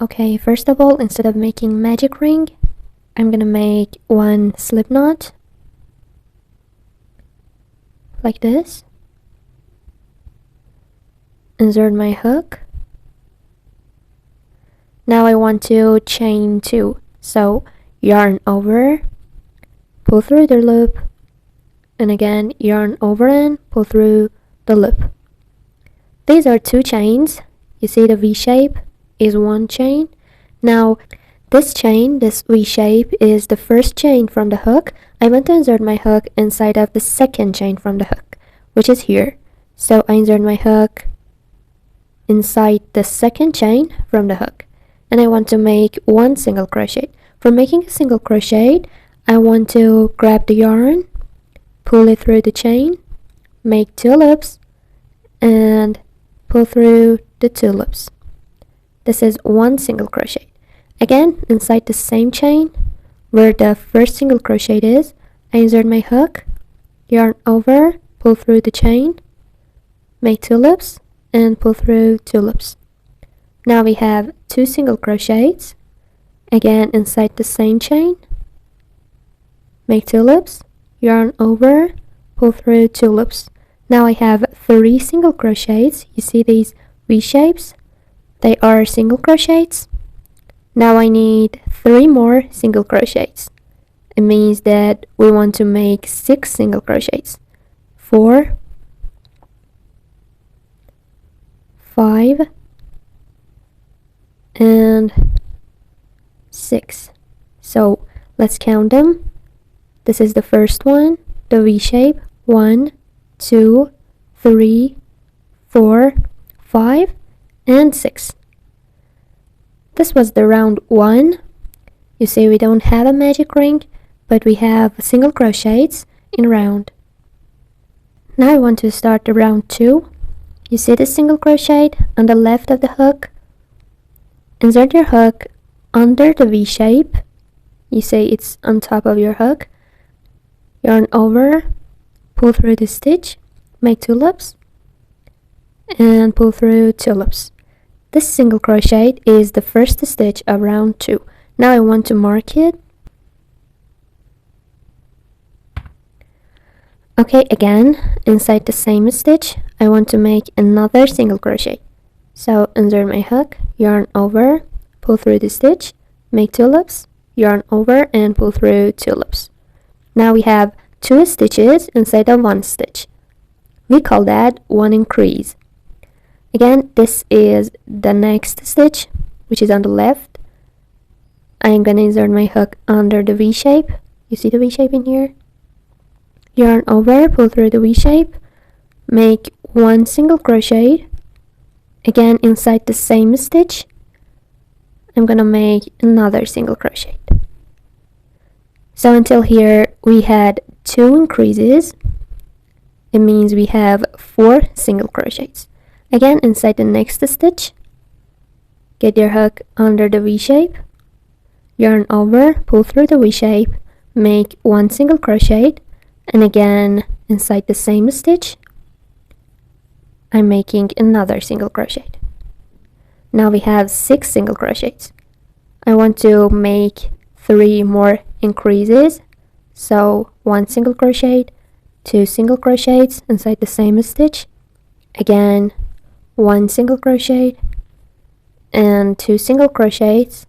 Okay, first of all, instead of making magic ring, I'm gonna make one slip knot like this. Insert my hook. Now I want to chain 2, so yarn over, pull through the loop, and again yarn over and pull through the loop. These are 2 chains. You see the V shape is 1 chain. Now this chain, this V shape, is the first chain from the hook. I want to insert my hook inside of the second chain from the hook, which is here. So I insert my hook inside the second chain from the hook, and I want to make 1 single crochet. For making a single crochet, I want to grab the yarn, pull it through the chain, make 2 loops, and pull through the 2 loops. This is 1 single crochet. Again, inside the same chain where the first single crochet is, I insert my hook, yarn over, pull through the chain, make 2 loops, and pull through 2 loops. Now we have 2 single crochets. Again, inside the same chain, make 2 loops, yarn over, pull through 2 loops. Now I have 3 single crochets. You see these V shapes? They are single crochets. Now I need 3 more single crochets. It means that we want to make 6 single crochets. 4, 5, and 6. So let's count them. This is the first one, the V shape. 1, 2, 3, 4, 5, and 6. This was the round 1. You see we don't have a magic ring, but we have single crochets in round. Now I want to start the round 2. You see the single crochet on the left of the hook? Insert your hook under the V shape. You see it's on top of your hook. Yarn over, pull through the stitch, make 2 loops, and pull through 2 loops. This single crochet is the first stitch of round 2. Now I want to mark it. Okay, again, inside the same stitch, I want to make another single crochet. So insert my hook, yarn over, pull through the stitch, make 2 loops, yarn over, and pull through 2 loops. Now we have 2 stitches inside of 1 stitch. We call that 1 increase. Again, this is the next stitch, which is on the left. I'm gonna insert my hook under the V shape. You see the V shape in here? Yarn over, pull through the V shape, make 1 single crochet. Again, inside the same stitch, I'm gonna make another single crochet. So until here, we had 2 increases. It means we have 4 single crochets. Again, inside the next stitch, get your hook under the V shape, yarn over, pull through the V shape, make 1 single crochet, and again, inside the same stitch, I'm making another single crochet. Now we have 6 single crochets. I want to make 3 more increases, so 1 single crochet, 2 single crochets inside the same stitch, again 1 single crochet, and 2 single crochets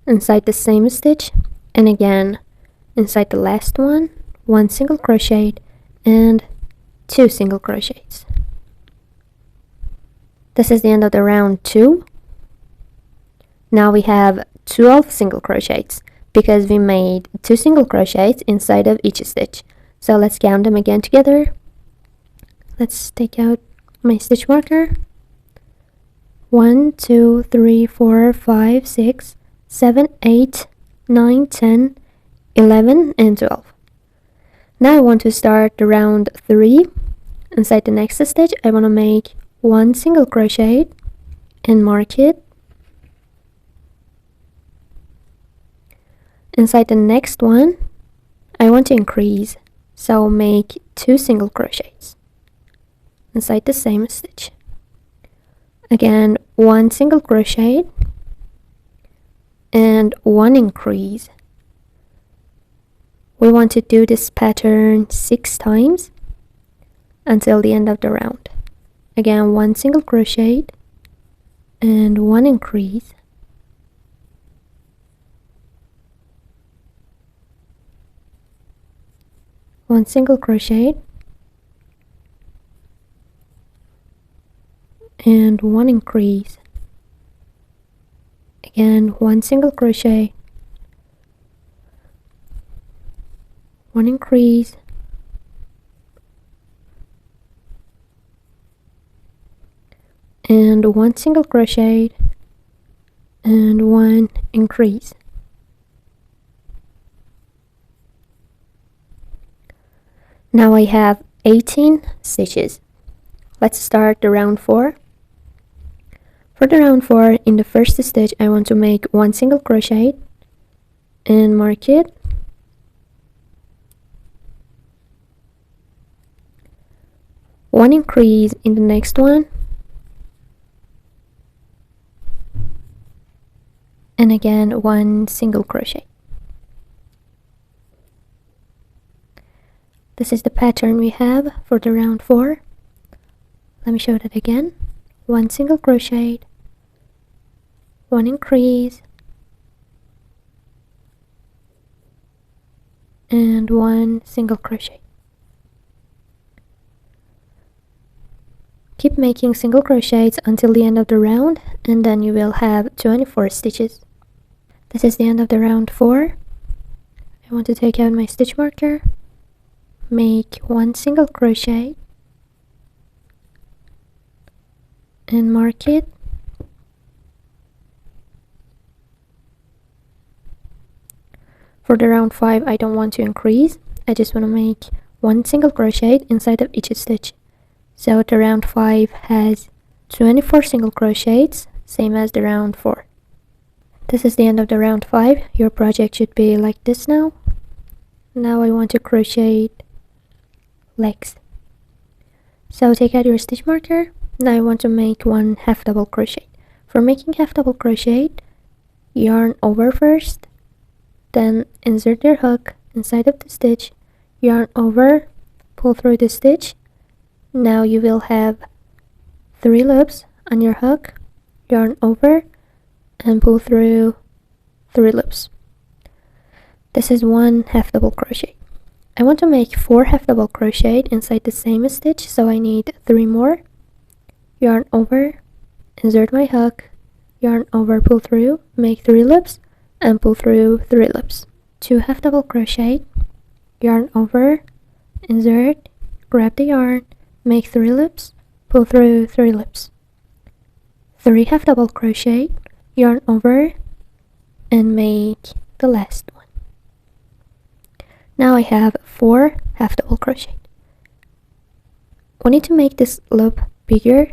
inside the same stitch, and again inside the last one, 1 single crochet and 2 single crochets. This is the end of the round 2. Now we have 12 single crochets because we made 2 single crochets inside of each stitch. So let's count them again together. Let's take out my stitch marker. 1, 2, 3, 4, 5, 6, 7, 8, 9, 10, 11, and 12. Now I want to start the round 3. Inside the next stitch, I want to make 1 single crochet and mark it. Inside the next one, I want to increase, so make 2 single crochets inside the same stitch. Again, 1 single crochet, and 1 increase. We want to do this pattern 6 times until the end of the round. Again, 1 single crochet and 1 increase. One single crochet and 1 increase. Again, 1 single crochet, 1 increase, and 1 single crochet and 1 increase. Now I have 18 stitches. Let's start the round 4. For the round 4, in the first stitch I want to make 1 single crochet and mark it. One increase in the next one, and again 1 single crochet. This is the pattern we have for the round 4. Let me show that again. 1 single crochet, 1 increase, and 1 single crochet. Keep making single crochets until the end of the round, and then you will have 24 stitches. This is the end of the round 4. I want to take out my stitch marker, make 1 single crochet and mark it. For the round 5, I don't want to increase, I just want to make 1 single crochet inside of each stitch. So the round 5 has 24 single crochets, same as the round 4. This is the end of the round 5. Your project should be like this now. Now I want to crochet legs. So take out your stitch marker. Now I want to make 1 half double crochet. For making half double crochet, yarn over first, then insert your hook inside of the stitch, yarn over, pull through the stitch. Now you will have 3 loops on your hook, yarn over, and pull through 3 loops. This is 1 half double crochet. I want to make 4 half double crochet inside the same stitch, so I need 3 more. Yarn over, insert my hook, yarn over, pull through, make 3 loops, and pull through 3 loops. 2 half double crochet, yarn over, insert, grab the yarn, make 3 loops, pull through 3 loops. 3 half double crochet, yarn over, and make the last one. Now I have 4 half double crochet. We need to make this loop bigger.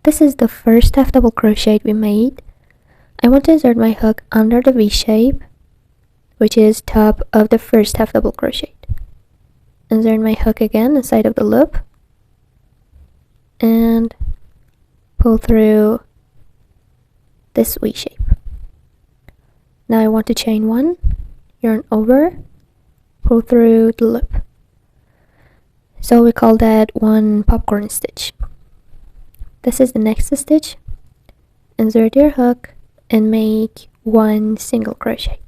This is the first half double crochet we made. I want to insert my hook under the V shape, which is top of the first half double crochet. Insert my hook again inside of the loop and pull through this V shape. Now I want to chain 1, yarn over, pull through the loop. So we call that 1 popcorn stitch. This is the next stitch. Insert your hook and make 1 single crochet.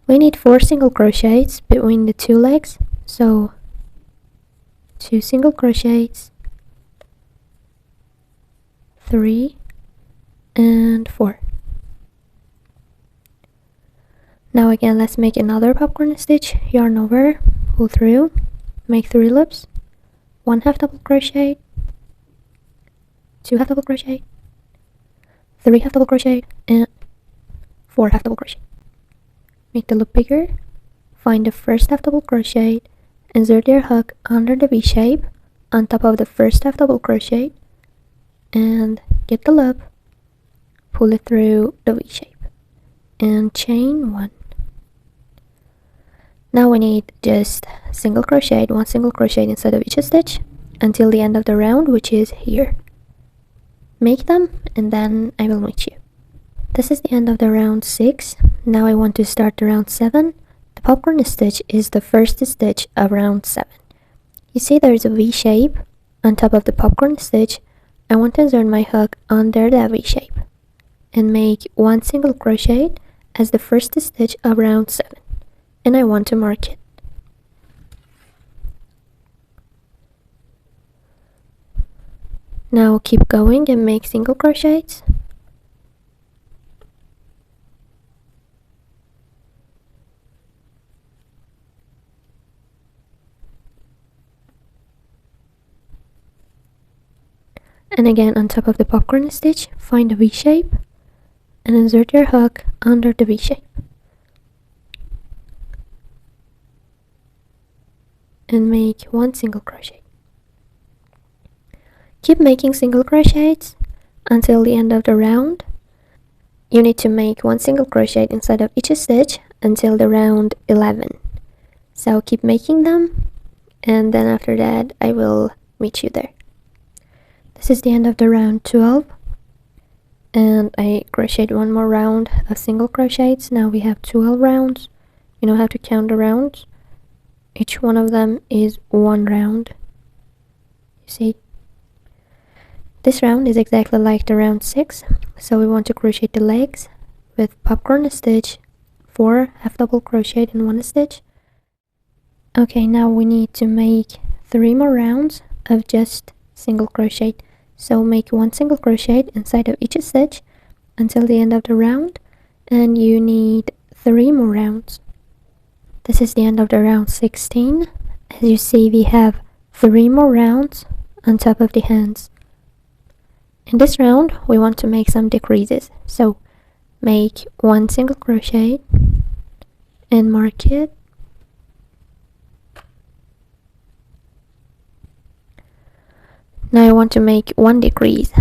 We need 4 single crochets between the 2 legs, so 2 single crochets, 3 and 4. Now again, let's make another popcorn stitch. Yarn over, pull through, make 3 loops, 1 half double crochet, 2 half double crochet, 3 half double crochet, and 4 half double crochet. Make the loop bigger, find the first half double crochet, insert your hook under the V shape on top of the first half double crochet, and get the loop, pull it through the V shape, and chain 1. Now we need just single crochet, 1 single crochet inside of each stitch until the end of the round, which is here. make them and then I will meet you. This is the end of the round 6. Now I want to start the round 7. The popcorn stitch is the first stitch of round 7. You see there is a V shape on top of the popcorn stitch. I want to insert my hook under the V shape and make 1 single crochet as the first stitch of round 7, and I want to mark it. Now keep going and make single crochets. And again, on top of the popcorn stitch, find a V shape and insert your hook under the V shape. And make 1 single crochet. Keep making single crochets until the end of the round. You need to make 1 single crochet inside of each stitch until the round 11. So keep making them, and then after that I will meet you there. This is the end of the round 12, and I crocheted 1 more round of single crochets. Now we have 12 rounds. You know how to count the rounds. Each one of them is 1 round. You see, this round is exactly like the round 6, so we want to crochet the legs with popcorn stitch, 4 half double crochet in 1 stitch. Okay, now we need to make 3 more rounds of just single crochet. So make 1 single crochet inside of each stitch until the end of the round, and you need 3 more rounds. This is the end of the round 16. As you see, we have 3 more rounds on top of the hands. In this round, we want to make some decreases. So make 1 single crochet and mark it. Now I want to make 1 decrease.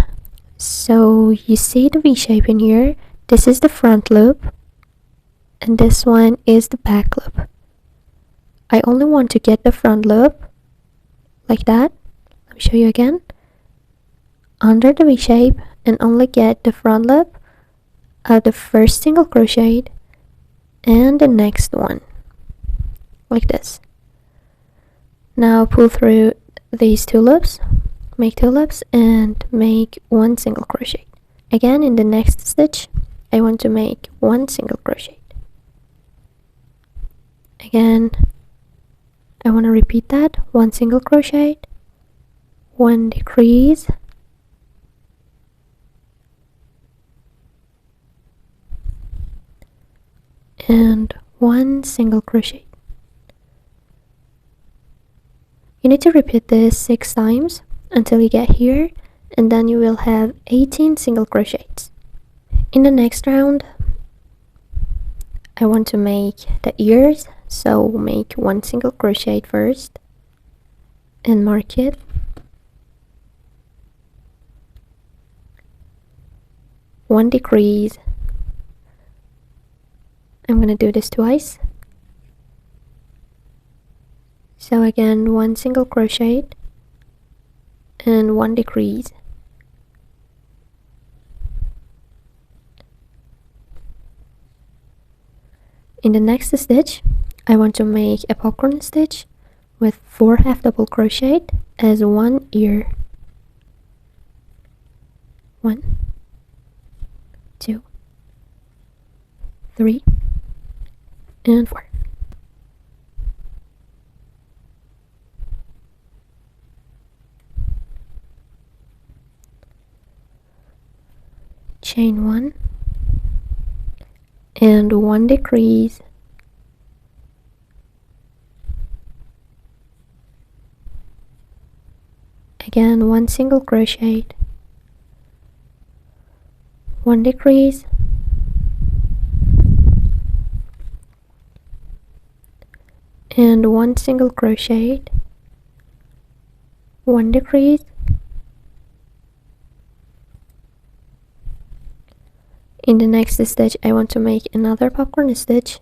So you see the V shape in here. This is the front loop, and this one is the back loop. I only want to get the front loop like that. Let me show you again. Under the V shape, and only get the front loop of the first single crochet and the next one, like this. Now pull through these 2 loops. Make 2 loops and make 1 single crochet. Again, in the next stitch, I want to make 1 single crochet. Again, I want to repeat that. 1 single crochet, 1 decrease, and 1 single crochet. You need to repeat this 6 times until you get here, and then you will have 18 single crochets. In the next round, I want to make the ears, so make 1 single crochet first and mark it. One decrease. I'm gonna do this twice. So again, 1 single crochet and 1 decrease. In the next stitch, I want to make a popcorn stitch with 4 half double crochet as 1 ear. 1, 2, 3, and 4. Chain 1 and 1 decrease. Again, 1 single crochet, 1 decrease, and 1 single crochet, 1 decrease. In the next stitch, I want to make another popcorn stitch.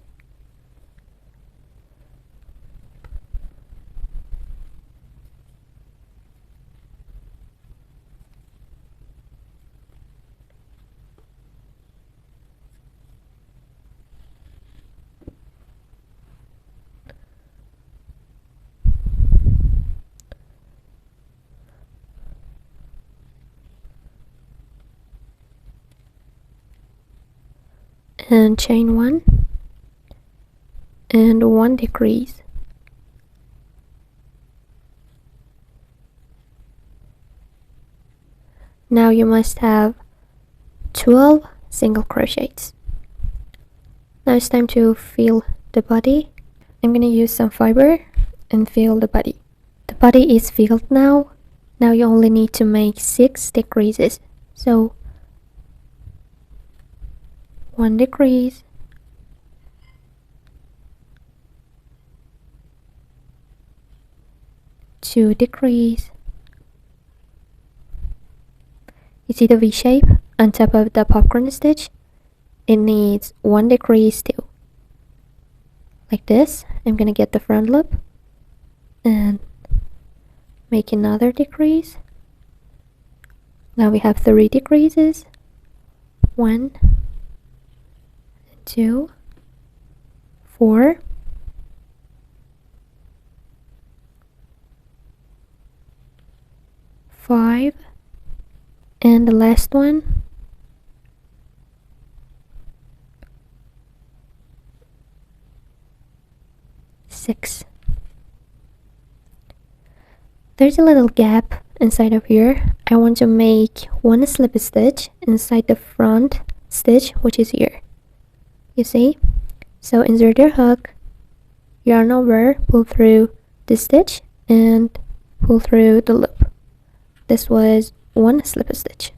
and chain 1 and 1 decrease. Now you must have 12 single crochets. Now it's time to fill the body. I'm gonna use some fiber and fill the body. The body is filled now. Now you only need to make 6 decreases. So 1 decrease, 2 decrease. You see the V shape on top of the popcorn stitch? It needs 1 decrease too. Like this. I'm gonna get the front loop and make another decrease. Now we have 3 decreases. 1, 2, 4, 5, and the last one, 6. There's a little gap inside of here. I want to make 1 slip stitch inside the front stitch, which is here. You see? So insert your hook, yarn over, pull through the stitch, and pull through the loop. This was 1 slip stitch.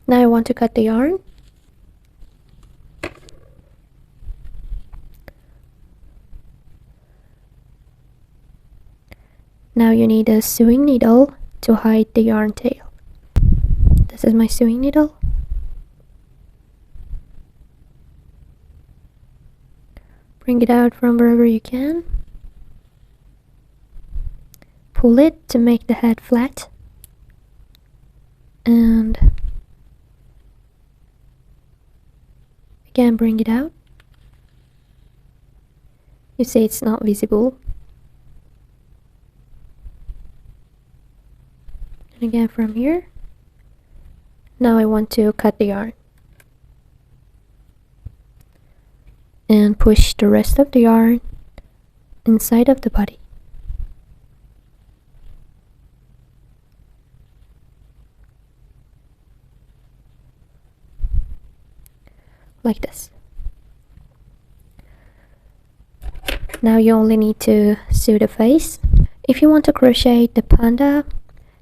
Now I want to cut the yarn. Now you need a sewing needle to hide the yarn tail. This is my sewing needle. Bring it out from wherever you can. Pull it to make the head flat. And again bring it out. You see it's not visible. And again from here. Now I want to cut the yarn. And push the rest of the yarn inside of the body. Like this. Now you only need to sew the face. If you want to crochet the panda,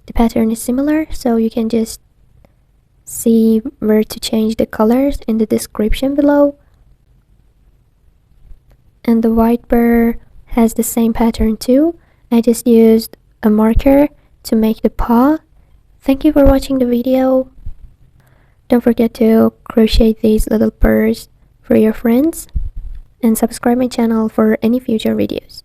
the pattern is similar, so you can just see where to change the colors in the description below. And the white bear has the same pattern too. I just used a marker to make the paw. Thank you for watching the video. Don't forget to crochet these little birds for your friends and subscribe my channel for any future videos.